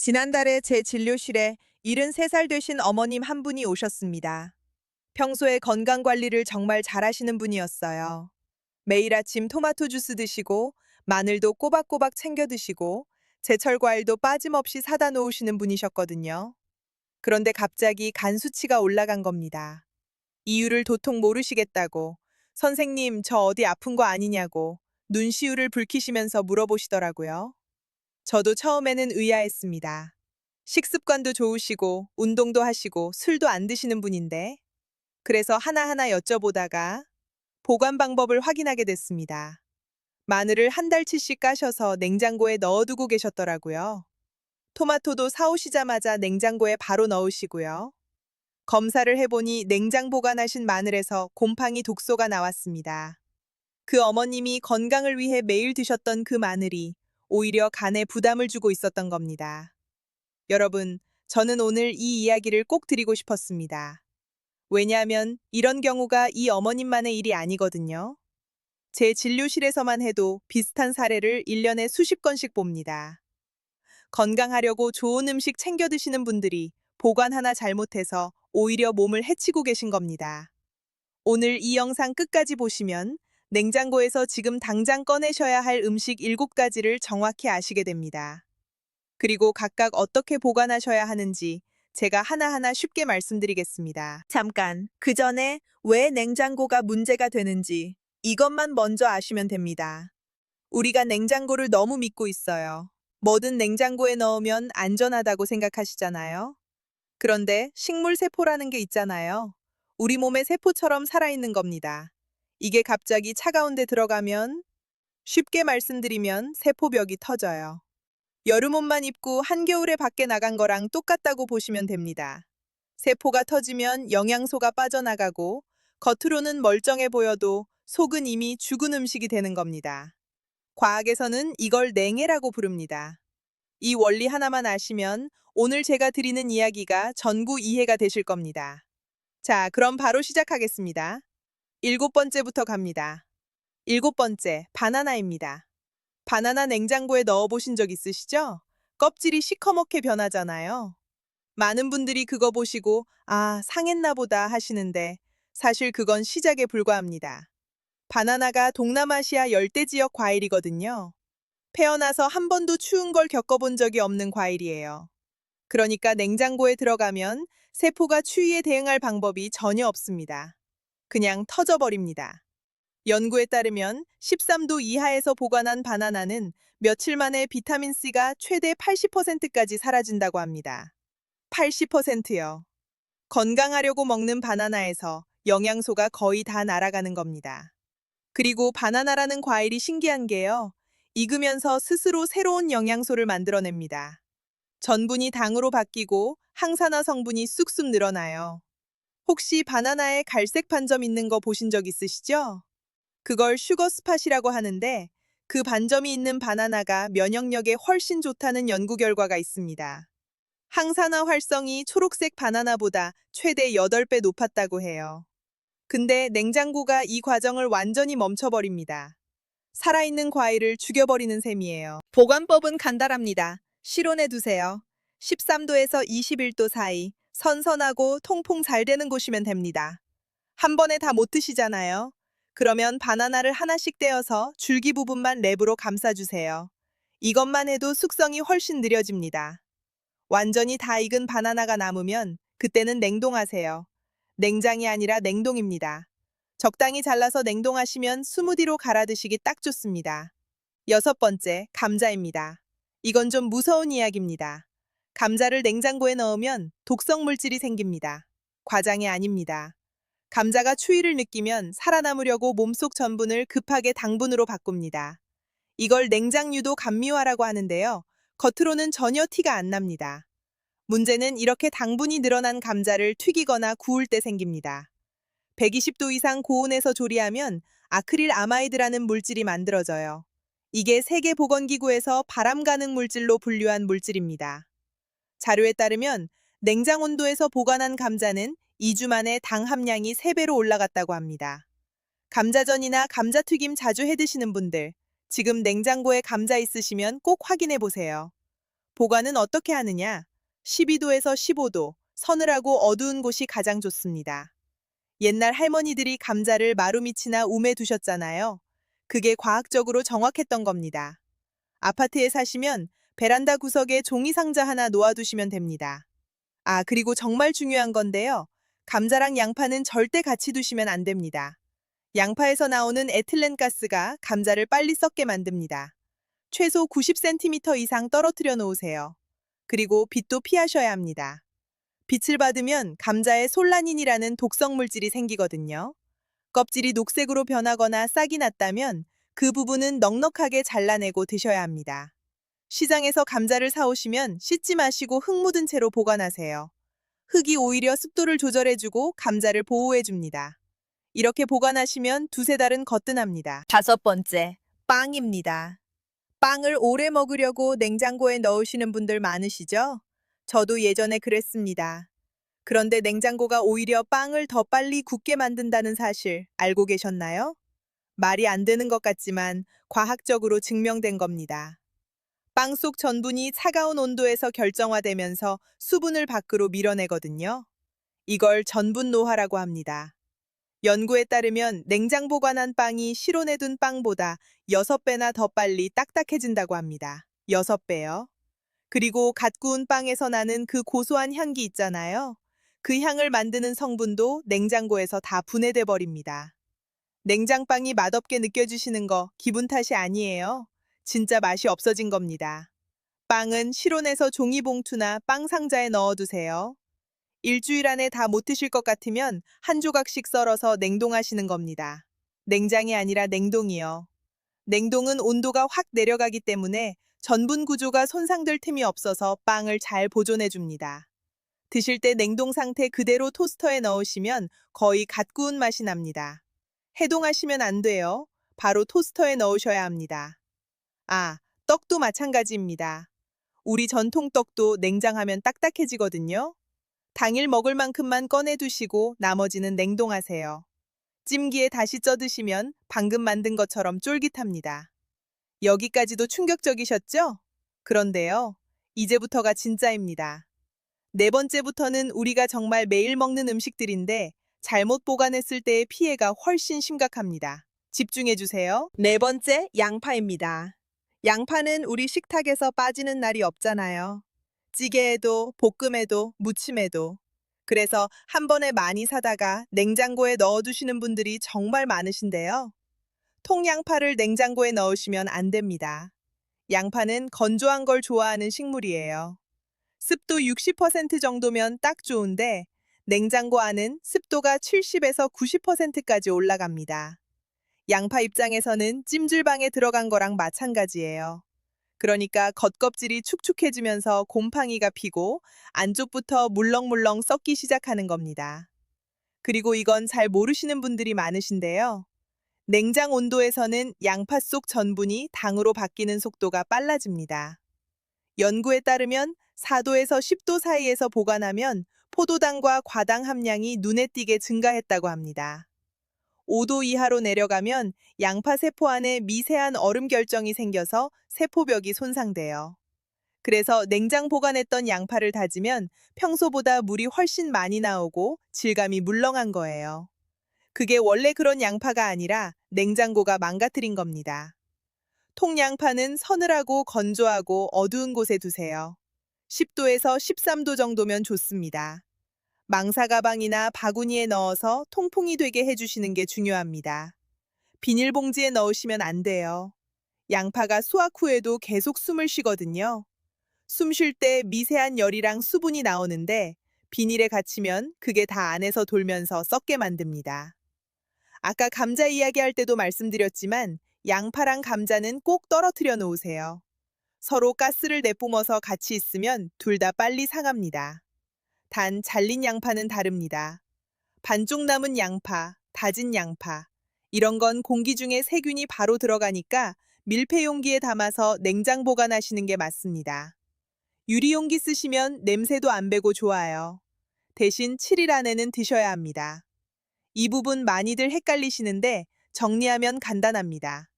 지난달에 제 진료실에 73살 되신 어머님 한 분이 오셨습니다. 평소에 건강 관리를 정말 잘하시는 분이었어요. 매일 아침 토마토 주스 드시고 마늘도 꼬박꼬박 챙겨 드시고 제철 과일도 빠짐없이 사다 놓으시는 분이셨거든요. 그런데 갑자기 간 수치가 올라간 겁니다. 이유를 도통 모르시겠다고 선생님 저 어디 아픈 거 아니냐고 눈시울을 붉히시면서 물어보시더라고요. 저도 처음에는 의아했습니다. 식습관도 좋으시고 운동도 하시고 술도 안 드시는 분인데 그래서 하나하나 여쭤보다가 보관 방법을 확인하게 됐습니다. 마늘을 한 달치씩 까셔서 냉장고에 넣어두고 계셨더라고요. 토마토도 사오시자마자 냉장고에 바로 넣으시고요. 검사를 해보니 냉장 보관하신 마늘에서 곰팡이 독소가 나왔습니다. 그 어머님이 건강을 위해 매일 드셨던 그 마늘이 오히려 간에 부담을 주고 있었던 겁니다. 여러분, 저는 오늘 이 이야기를 꼭 드리고 싶었습니다. 왜냐하면 이런 경우가 이 어머님만의 일이 아니거든요. 제 진료실에서만 해도 비슷한 사례를 1년에 수십 건씩 봅니다. 건강하려고 좋은 음식 챙겨 드시는 분들이 보관 하나 잘못해서 오히려 몸을 해치고 계신 겁니다. 오늘 이 영상 끝까지 보시면 냉장고에서 지금 당장 꺼내셔야 할 음식 7가지를 정확히 아시게 됩니다. 그리고 각각 어떻게 보관하셔야 하는지 제가 하나하나 쉽게 말씀드리겠습니다. 잠깐, 그 전에 왜 냉장고가 문제가 되는지 이것만 먼저 아시면 됩니다. 우리가 냉장고를 너무 믿고 있어요. 뭐든 냉장고에 넣으면 안전하다고 생각하시잖아요. 그런데 식물 세포라는 게 있잖아요. 우리 몸의 세포처럼 살아있는 겁니다. 이게 갑자기 차가운 데 들어가면 쉽게 말씀드리면 세포벽이 터져요. 여름 옷만 입고 한겨울에 밖에 나간 거랑 똑같다고 보시면 됩니다. 세포가 터지면 영양소가 빠져나가고 겉으로는 멀쩡해 보여도 속은 이미 죽은 음식이 되는 겁니다. 과학에서는 이걸 냉해라고 부릅니다. 이 원리 하나만 아시면 오늘 제가 드리는 이야기가 전부 이해가 되실 겁니다. 자, 그럼 바로 시작하겠습니다. 7번째부터 갑니다. 7번째, 바나나입니다. 바나나 냉장고에 넣어보신 적 있으시죠? 껍질이 시커멓게 변하잖아요. 많은 분들이 그거 보시고, 아, 상했나 보다 하시는데, 사실 그건 시작에 불과합니다. 바나나가 동남아시아 열대지역 과일이거든요. 태어나서 한 번도 추운 걸 겪어본 적이 없는 과일이에요. 그러니까 냉장고에 들어가면 세포가 추위에 대응할 방법이 전혀 없습니다. 그냥 터져버립니다. 연구에 따르면 13도 이하에서 보관한 바나나는 며칠 만에 비타민C가 최대 80%까지 사라진다고 합니다. 80%요. 건강하려고 먹는 바나나에서 영양소가 거의 다 날아가는 겁니다. 그리고 바나나라는 과일이 신기한 게요. 익으면서 스스로 새로운 영양소를 만들어냅니다. 전분이 당으로 바뀌고 항산화 성분이 쑥쑥 늘어나요. 혹시 바나나에 갈색 반점 있는 거 보신 적 있으시죠? 그걸 슈거 스팟이라고 하는데 그 반점이 있는 바나나가 면역력에 훨씬 좋다는 연구 결과가 있습니다. 항산화 활성이 초록색 바나나보다 최대 8배 높았다고 해요. 근데 냉장고가 이 과정을 완전히 멈춰버립니다. 살아있는 과일을 죽여버리는 셈이에요. 보관법은 간단합니다. 실온에 두세요. 13도에서 21도 사이 선선하고 통풍 잘 되는 곳이면 됩니다. 한 번에 다 못 드시잖아요. 그러면 바나나를 하나씩 떼어서 줄기 부분만 랩으로 감싸주세요. 이것만 해도 숙성이 훨씬 느려집니다. 완전히 다 익은 바나나가 남으면 그때는 냉동하세요. 냉장이 아니라 냉동입니다. 적당히 잘라서 냉동하시면 스무디로 갈아 드시기 딱 좋습니다. 6번째, 감자입니다. 이건 좀 무서운 이야기입니다. 감자를 냉장고에 넣으면 독성 물질이 생깁니다. 과장이 아닙니다. 감자가 추위를 느끼면 살아남으려고 몸속 전분을 급하게 당분으로 바꿉니다. 이걸 냉장유도 감미화라고 하는데요. 겉으로는 전혀 티가 안 납니다. 문제는 이렇게 당분이 늘어난 감자를 튀기거나 구울 때 생깁니다. 120도 이상 고온에서 조리하면 아크릴 아마이드라는 물질이 만들어져요. 이게 세계보건기구에서 발암 가능 물질로 분류한 물질입니다. 자료에 따르면 냉장 온도에서 보관한 감자는 2주 만에 당 함량이 3배로 올라갔다고 합니다. 감자전이나 감자튀김 자주 해 드시는 분들, 지금 냉장고에 감자 있으시면 꼭 확인해 보세요. 보관은 어떻게 하느냐? 12도에서 15도, 서늘하고 어두운 곳이 가장 좋습니다. 옛날 할머니들이 감자를 마루밑이나 움에 두셨잖아요. 그게 과학적으로 정확했던 겁니다. 아파트에 사시면 베란다 구석에 종이 상자 하나 놓아두시면 됩니다. 아, 그리고 정말 중요한 건데요. 감자랑 양파는 절대 같이 두시면 안 됩니다. 양파에서 나오는 에틸렌가스가 감자를 빨리 썩게 만듭니다. 최소 90cm 이상 떨어뜨려 놓으세요. 그리고 빛도 피하셔야 합니다. 빛을 받으면 감자에 솔라닌이라는 독성 물질이 생기거든요. 껍질이 녹색으로 변하거나 싹이 났다면 그 부분은 넉넉하게 잘라내고 드셔야 합니다. 시장에서 감자를 사오시면 씻지 마시고 흙 묻은 채로 보관하세요. 흙이 오히려 습도를 조절해주고 감자를 보호해줍니다. 이렇게 보관하시면 두세 달은 거뜬합니다. 다섯 번째, 빵입니다. 빵을 오래 먹으려고 냉장고에 넣으시는 분들 많으시죠? 저도 예전에 그랬습니다. 그런데 냉장고가 오히려 빵을 더 빨리 굳게 만든다는 사실 알고 계셨나요? 말이 안 되는 것 같지만 과학적으로 증명된 겁니다. 빵 속 전분이 차가운 온도에서 결정화되면서 수분을 밖으로 밀어내거든요. 이걸 전분 노화라고 합니다. 연구에 따르면 냉장 보관한 빵이 실온에 둔 빵보다 6배나 더 빨리 딱딱해진다고 합니다. 6배요. 그리고 갓 구운 빵에서 나는 그 고소한 향기 있잖아요. 그 향을 만드는 성분도 냉장고에서 다 분해돼 버립니다. 냉장빵이 맛없게 느껴지시는 거 기분 탓이 아니에요. 진짜 맛이 없어진 겁니다. 빵은 실온에서 종이봉투나 빵 상자에 넣어두세요. 일주일 안에 다 못 드실 것 같으면 한 조각씩 썰어서 냉동하시는 겁니다. 냉장이 아니라 냉동이요. 냉동은 온도가 확 내려가기 때문에 전분 구조가 손상될 틈이 없어서 빵을 잘 보존해 줍니다. 드실 때 냉동 상태 그대로 토스터에 넣으시면 거의 갓 구운 맛이 납니다. 해동하시면 안 돼요. 바로 토스터에 넣으셔야 합니다. 아, 떡도 마찬가지입니다. 우리 전통 떡도 냉장하면 딱딱해지거든요. 당일 먹을 만큼만 꺼내 두시고 나머지는 냉동하세요. 찜기에 다시 쪄 드시면 방금 만든 것처럼 쫄깃합니다. 여기까지도 충격적이셨죠? 그런데요, 이제부터가 진짜입니다. 네 번째부터는 우리가 정말 매일 먹는 음식들인데 잘못 보관했을 때의 피해가 훨씬 심각합니다. 집중해 주세요. 네 번째, 양파입니다. 양파는 우리 식탁에서 빠지는 날이 없잖아요. 찌개에도, 볶음에도, 무침에도. 그래서 한 번에 많이 사다가 냉장고에 넣어두시는 분들이 정말 많으신데요. 통양파를 냉장고에 넣으시면 안 됩니다. 양파는 건조한 걸 좋아하는 식물이에요. 습도 60% 정도면 딱 좋은데 냉장고 안은 습도가 70에서 90%까지 올라갑니다. 양파 입장에서는 찜질방에 들어간 거랑 마찬가지예요. 그러니까 겉껍질이 축축해지면서 곰팡이가 피고 안쪽부터 물렁물렁 썩기 시작하는 겁니다. 그리고 이건 잘 모르시는 분들이 많으신데요. 냉장 온도에서는 양파 속 전분이 당으로 바뀌는 속도가 빨라집니다. 연구에 따르면 4도에서 10도 사이에서 보관하면 포도당과 과당 함량이 눈에 띄게 증가했다고 합니다. 5도 이하로 내려가면 양파 세포 안에 미세한 얼음 결정이 생겨서 세포벽이 손상돼요. 그래서 냉장 보관했던 양파를 다지면 평소보다 물이 훨씬 많이 나오고 질감이 물렁한 거예요. 그게 원래 그런 양파가 아니라 냉장고가 망가뜨린 겁니다. 통양파는 서늘하고 건조하고 어두운 곳에 두세요. 10도에서 13도 정도면 좋습니다. 망사 가방이나 바구니에 넣어서 통풍이 되게 해주시는 게 중요합니다. 비닐봉지에 넣으시면 안 돼요. 양파가 수확 후에도 계속 숨을 쉬거든요. 숨 쉴 때 미세한 열이랑 수분이 나오는데 비닐에 갇히면 그게 다 안에서 돌면서 썩게 만듭니다. 아까 감자 이야기할 때도 말씀드렸지만 양파랑 감자는 꼭 떨어뜨려 놓으세요. 서로 가스를 내뿜어서 같이 있으면 둘 다 빨리 상합니다. 단 잘린 양파는 다릅니다. 반쪽 남은 양파, 다진 양파. 이런 건 공기 중에 세균이 바로 들어가니까 밀폐 용기에 담아서 냉장 보관하시는 게 맞습니다. 유리용기 쓰시면 냄새도 안 배고 좋아요. 대신 7일 안에는 드셔야 합니다. 이 부분 많이들 헷갈리시는데 정리하면 간단합니다.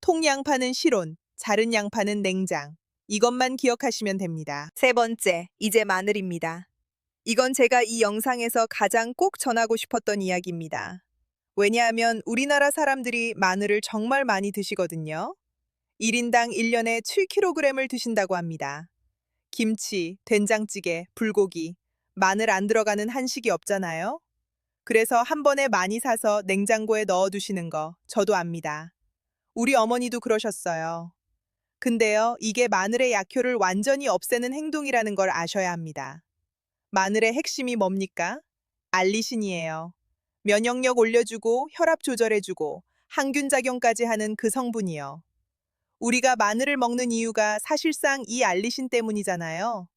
통양파는 실온, 자른 양파는 냉장. 이것만 기억하시면 됩니다. 세 번째, 이제 마늘입니다. 이건 제가 이 영상에서 가장 꼭 전하고 싶었던 이야기입니다. 왜냐하면 우리나라 사람들이 마늘을 정말 많이 드시거든요. 1인당 1년에 7kg을 드신다고 합니다. 김치, 된장찌개, 불고기, 마늘 안 들어가는 한식이 없잖아요. 그래서 한 번에 많이 사서 냉장고에 넣어두시는 거 저도 압니다. 우리 어머니도 그러셨어요. 근데요, 이게 마늘의 약효를 완전히 없애는 행동이라는 걸 아셔야 합니다. 마늘의 핵심이 뭡니까? 알리신이에요. 면역력 올려주고 혈압 조절해주고 항균 작용까지 하는 그 성분이요. 우리가 마늘을 먹는 이유가 사실상 이 알리신 때문이잖아요.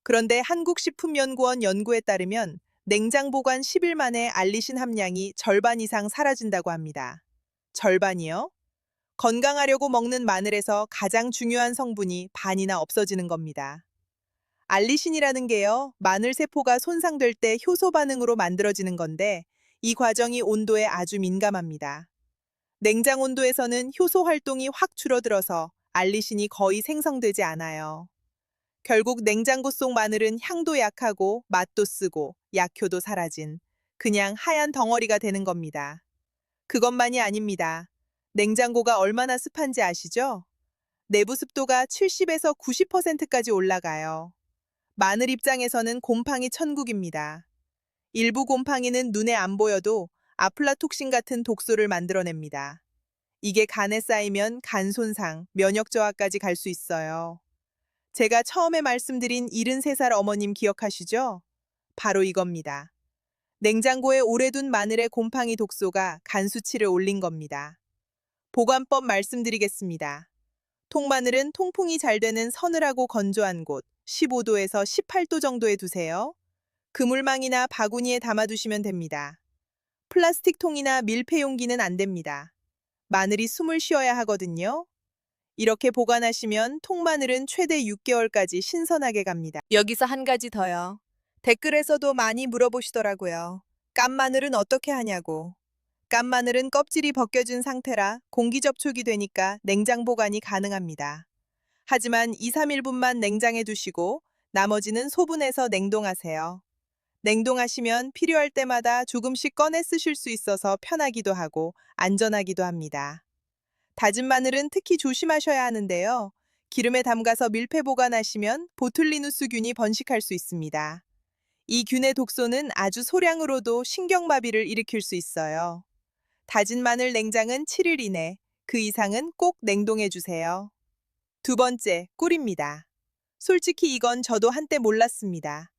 그런데 한국식품연구원 연구에 따르면 냉장 보관 10일 만에 알리신 함량이 절반 이상 사라진다고 합니다. 절반이요? 건강하려고 먹는 마늘에서 가장 중요한 성분이 반이나 없어지는 겁니다. 알리신이라는 게요, 마늘 세포가 손상될 때 효소 반응으로 만들어지는 건데 이 과정이 온도에 아주 민감합니다. 냉장 온도에서는 효소 활동이 확 줄어들어서 알리신이 거의 생성되지 않아요. 결국 냉장고 속 마늘은 향도 약하고 맛도 쓰고 약효도 사라진 그냥 하얀 덩어리가 되는 겁니다. 그것만이 아닙니다. 냉장고가 얼마나 습한지 아시죠? 내부 습도가 70에서 90%까지 올라가요. 마늘 입장에서는 곰팡이 천국입니다. 일부 곰팡이는 눈에 안 보여도 아플라톡신 같은 독소를 만들어냅니다. 이게 간에 쌓이면 간 손상, 면역 저하까지 갈 수 있어요. 제가 처음에 말씀드린 73살 어머님 기억하시죠? 바로 이겁니다. 냉장고에 오래 둔 마늘의 곰팡이 독소가 간 수치를 올린 겁니다. 보관법 말씀드리겠습니다. 통마늘은 통풍이 잘 되는 서늘하고 건조한 곳 15도에서 18도 정도에 두세요. 그물망이나 바구니에 담아두시면 됩니다. 플라스틱 통이나 밀폐 용기는 안 됩니다. 마늘이 숨을 쉬어야 하거든요. 이렇게 보관하시면 통마늘은 최대 6개월까지 신선하게 갑니다. 여기서 한 가지 더요. 댓글에서도 많이 물어보시더라고요. 깐 마늘은 어떻게 하냐고. 깐 마늘은 껍질이 벗겨진 상태라 공기 접촉이 되니까 냉장 보관이 가능합니다. 하지만 2, 3일분만 냉장에 두시고 나머지는 소분해서 냉동하세요. 냉동하시면 필요할 때마다 조금씩 꺼내 쓰실 수 있어서 편하기도 하고 안전하기도 합니다. 다진 마늘은 특히 조심하셔야 하는데요. 기름에 담가서 밀폐 보관하시면 보툴리누스균이 번식할 수 있습니다. 이 균의 독소는 아주 소량으로도 신경마비를 일으킬 수 있어요. 다진 마늘 냉장은 7일 이내, 그 이상은 꼭 냉동해 주세요. 두 번째, 꿀입니다. 솔직히 이건 저도 한때 몰랐습니다.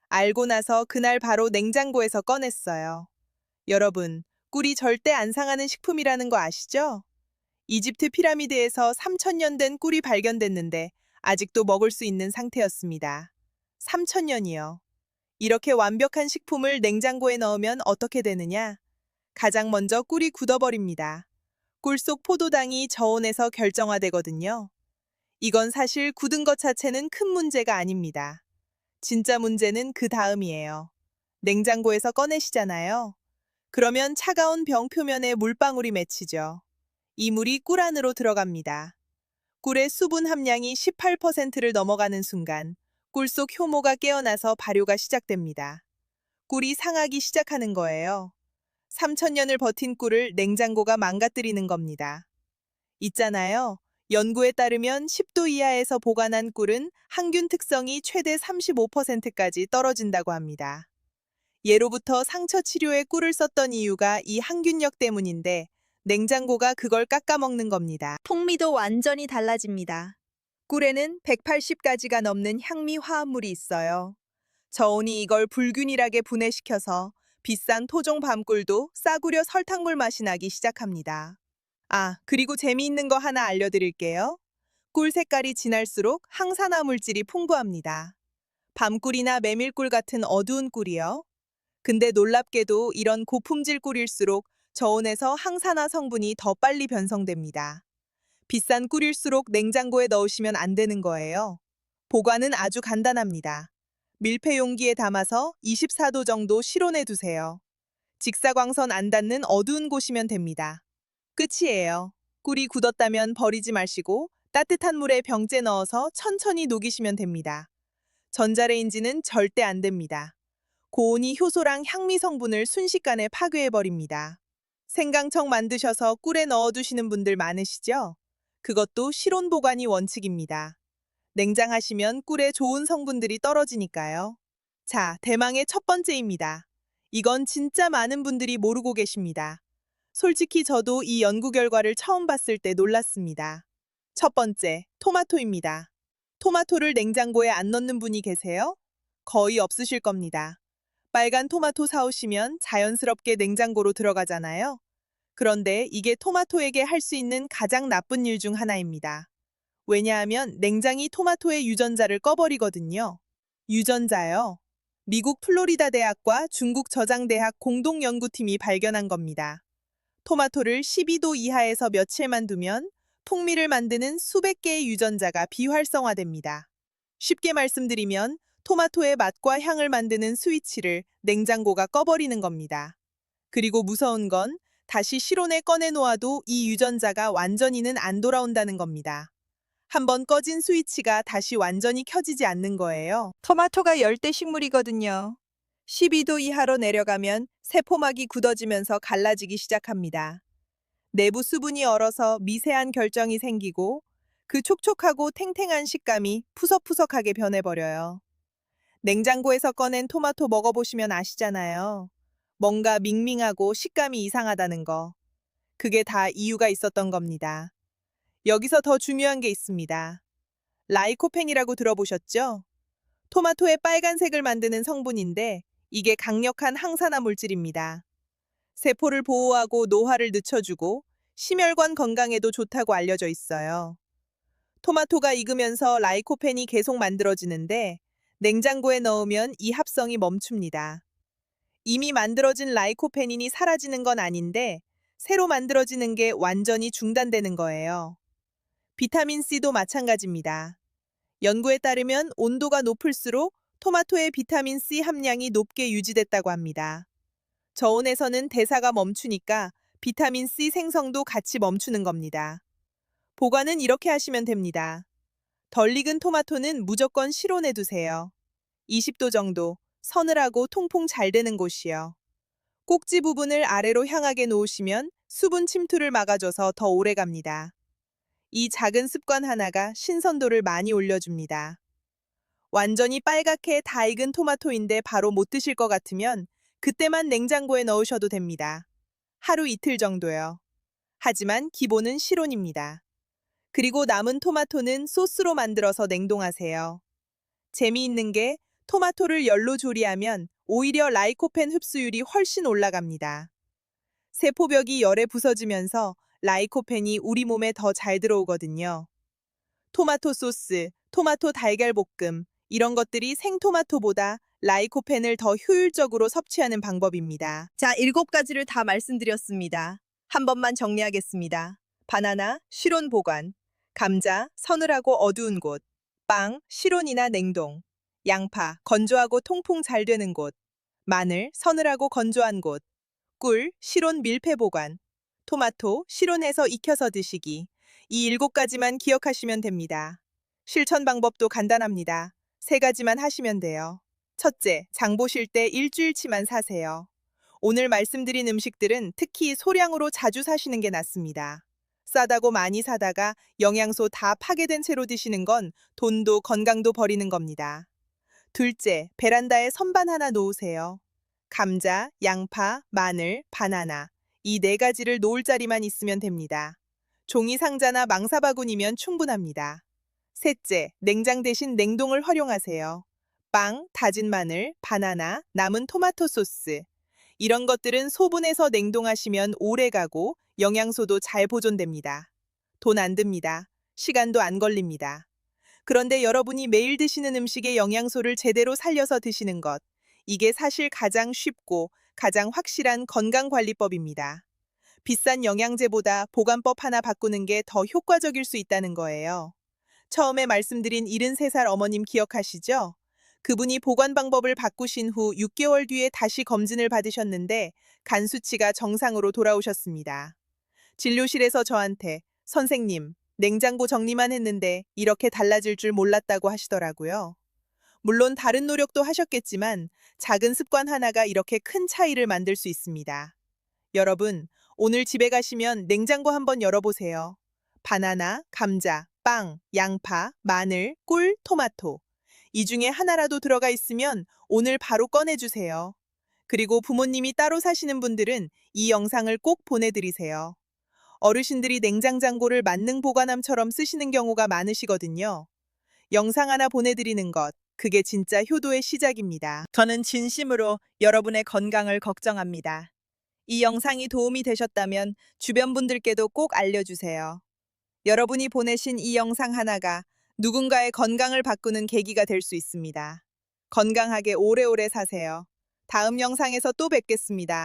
알고 나서 그날 바로 냉장고에서 꺼냈어요. 여러분, 꿀이 절대 안 상하는 식품이라는 거 아시죠? 이집트 피라미드에서 3000년 된 꿀이 발견됐는데 아직도 먹을 수 있는 상태였습니다. 3000년이요. 이렇게 완벽한 식품을 냉장고에 넣으면 어떻게 되느냐? 가장 먼저 꿀이 굳어버립니다. 꿀 속 포도당이 저온에서 결정화되거든요. 이건 사실 굳은 것 자체는 큰 문제가 아닙니다. 진짜 문제는 그 다음이에요. 냉장고에서 꺼내시잖아요. 그러면 차가운 병 표면에 물방울이 맺히죠. 이 물이 꿀 안으로 들어갑니다. 꿀의 수분 함량이 18%를 넘어가는 순간 꿀 속 효모가 깨어나서 발효가 시작됩니다. 꿀이 상하기 시작하는 거예요. 3000년을 버틴 꿀을 냉장고가 망가뜨리는 겁니다. 있잖아요. 연구에 따르면 10도 이하에서 보관한 꿀은 항균 특성이 최대 35%까지 떨어진다고 합니다. 예로부터 상처 치료에 꿀을 썼던 이유가 이 항균력 때문인데 냉장고가 그걸 깎아먹는 겁니다. 풍미도 완전히 달라집니다. 꿀에는 180가지가 넘는 향미 화합물이 있어요. 저온이 이걸 불균일하게 분해시켜서 비싼 토종 밤꿀도 싸구려 설탕물 맛이 나기 시작합니다. 아, 그리고 재미있는 거 하나 알려드릴게요. 꿀 색깔이 진할수록 항산화 물질이 풍부합니다. 밤꿀이나 메밀꿀 같은 어두운 꿀이요. 근데 놀랍게도 이런 고품질 꿀일수록 저온에서 항산화 성분이 더 빨리 변성됩니다. 비싼 꿀일수록 냉장고에 넣으시면 안 되는 거예요. 보관은 아주 간단합니다. 밀폐 용기에 담아서 24도 정도 실온에 두세요. 직사광선 안 닿는 어두운 곳이면 됩니다. 끝이에요. 꿀이 굳었다면 버리지 마시고 따뜻한 물에 병째 넣어서 천천히 녹이시면 됩니다. 전자레인지는 절대 안 됩니다. 고온이 효소랑 향미 성분을 순식간에 파괴해버립니다. 생강청 만드셔서 꿀에 넣어두시는 분들 많으시죠? 그것도 실온 보관이 원칙입니다. 냉장하시면 꿀에 좋은 성분들이 떨어지니까요. 자, 대망의 첫 번째입니다. 이건 진짜 많은 분들이 모르고 계십니다. 솔직히 저도 이 연구 결과를 처음 봤을 때 놀랐습니다. 첫 번째, 토마토입니다. 토마토를 냉장고에 안 넣는 분이 계세요? 거의 없으실 겁니다. 빨간 토마토 사오시면 자연스럽게 냉장고로 들어가잖아요. 그런데 이게 토마토에게 할 수 있는 가장 나쁜 일 중 하나입니다. 왜냐하면 냉장이 토마토의 유전자를 꺼버리거든요. 유전자요. 미국 플로리다 대학과 중국 저장대학 공동연구팀이 발견한 겁니다. 토마토를 12도 이하에서 며칠만 두면 풍미를 만드는 수백 개의 유전자가 비활성화됩니다. 쉽게 말씀드리면 토마토의 맛과 향을 만드는 스위치를 냉장고가 꺼버리는 겁니다. 그리고 무서운 건 다시 실온에 꺼내 놓아도 이 유전자가 완전히는 안 돌아온다는 겁니다. 한번 꺼진 스위치가 다시 완전히 켜지지 않는 거예요. 토마토가 열대 식물이거든요. 12도 이하로 내려가면 세포막이 굳어지면서 갈라지기 시작합니다. 내부 수분이 얼어서 미세한 결정이 생기고 그 촉촉하고 탱탱한 식감이 푸석푸석하게 변해버려요. 냉장고에서 꺼낸 토마토 먹어보시면 아시잖아요. 뭔가 밍밍하고 식감이 이상하다는 거. 그게 다 이유가 있었던 겁니다. 여기서 더 중요한 게 있습니다. 라이코펜이라고 들어보셨죠? 토마토의 빨간색을 만드는 성분인데 이게 강력한 항산화 물질입니다. 세포를 보호하고 노화를 늦춰주고 심혈관 건강에도 좋다고 알려져 있어요. 토마토가 익으면서 라이코펜이 계속 만들어지는데 냉장고에 넣으면 이 합성이 멈춥니다. 이미 만들어진 라이코펜인이 사라지는 건 아닌데 새로 만들어지는 게 완전히 중단되는 거예요. 비타민 C도 마찬가지입니다. 연구에 따르면 온도가 높을수록 토마토의 비타민 C 함량이 높게 유지됐다고 합니다. 저온에서는 대사가 멈추니까 비타민 C 생성도 같이 멈추는 겁니다. 보관은 이렇게 하시면 됩니다. 덜 익은 토마토는 무조건 실온에 두세요. 20도 정도, 서늘하고 통풍 잘 되는 곳이요. 꼭지 부분을 아래로 향하게 놓으시면 수분 침투를 막아줘서 더 오래 갑니다. 이 작은 습관 하나가 신선도를 많이 올려줍니다. 완전히 빨갛게 다 익은 토마토인데 바로 못 드실 것 같으면 그때만 냉장고에 넣으셔도 됩니다. 하루 이틀 정도요. 하지만 기본은 실온입니다. 그리고 남은 토마토는 소스로 만들어서 냉동하세요. 재미있는 게 토마토를 열로 조리하면 오히려 라이코펜 흡수율이 훨씬 올라갑니다. 세포벽이 열에 부서지면서 라이코펜이 우리 몸에 더 잘 들어오거든요. 토마토 소스, 토마토 달걀 볶음, 이런 것들이 생토마토보다 라이코펜을 더 효율적으로 섭취하는 방법입니다. 자, 7가지를 다 말씀드렸습니다. 한 번만 정리하겠습니다. 바나나, 실온 보관. 감자, 서늘하고 어두운 곳. 빵, 실온이나 냉동. 양파, 건조하고 통풍 잘 되는 곳. 마늘, 서늘하고 건조한 곳. 꿀, 실온 밀폐 보관. 토마토, 실온해서 익혀서 드시기. 이 7가지만 기억하시면 됩니다. 실천 방법도 간단합니다. 3가지만 하시면 돼요. 첫째, 장 보실 때 일주일치만 사세요. 오늘 말씀드린 음식들은 특히 소량으로 자주 사시는 게 낫습니다. 싸다고 많이 사다가 영양소 다 파괴된 채로 드시는 건 돈도 건강도 버리는 겁니다. 둘째, 베란다에 선반 하나 놓으세요. 감자, 양파, 마늘, 바나나. 이 4가지를 놓을 자리만 있으면 됩니다. 종이 상자나 망사바구니면 충분합니다. 셋째, 냉장 대신 냉동을 활용하세요. 빵, 다진 마늘, 바나나, 남은 토마토 소스. 이런 것들은 소분해서 냉동하시면 오래가고 영양소도 잘 보존됩니다. 돈 안 듭니다. 시간도 안 걸립니다. 그런데 여러분이 매일 드시는 음식의 영양소를 제대로 살려서 드시는 것. 이게 사실 가장 쉽고 가장 확실한 건강관리법입니다. 비싼 영양제보다 보관법 하나 바꾸는 게 더 효과적일 수 있다는 거예요. 처음에 말씀드린 73살 어머님 기억하시죠? 그분이 보관 방법을 바꾸신 후 6개월 뒤에 다시 검진을 받으셨는데 간 수치가 정상으로 돌아오셨습니다. 진료실에서 저한테 "선생님, 냉장고 정리만 했는데 이렇게 달라질 줄 몰랐다고 하시더라고요. 물론 다른 노력도 하셨겠지만 작은 습관 하나가 이렇게 큰 차이를 만들 수 있습니다. 여러분, 오늘 집에 가시면 냉장고 한번 열어보세요. 바나나, 감자, 빵, 양파, 마늘, 꿀, 토마토. 이 중에 하나라도 들어가 있으면 오늘 바로 꺼내주세요. 그리고 부모님이 따로 사시는 분들은 이 영상을 꼭 보내드리세요. 어르신들이 냉장장고를 만능 보관함처럼 쓰시는 경우가 많으시거든요. 영상 하나 보내드리는 것, 그게 진짜 효도의 시작입니다. 저는 진심으로 여러분의 건강을 걱정합니다. 이 영상이 도움이 되셨다면 주변 분들께도 꼭 알려주세요. 여러분이 보내신 이 영상 하나가 누군가의 건강을 바꾸는 계기가 될 수 있습니다. 건강하게 오래오래 사세요. 다음 영상에서 또 뵙겠습니다.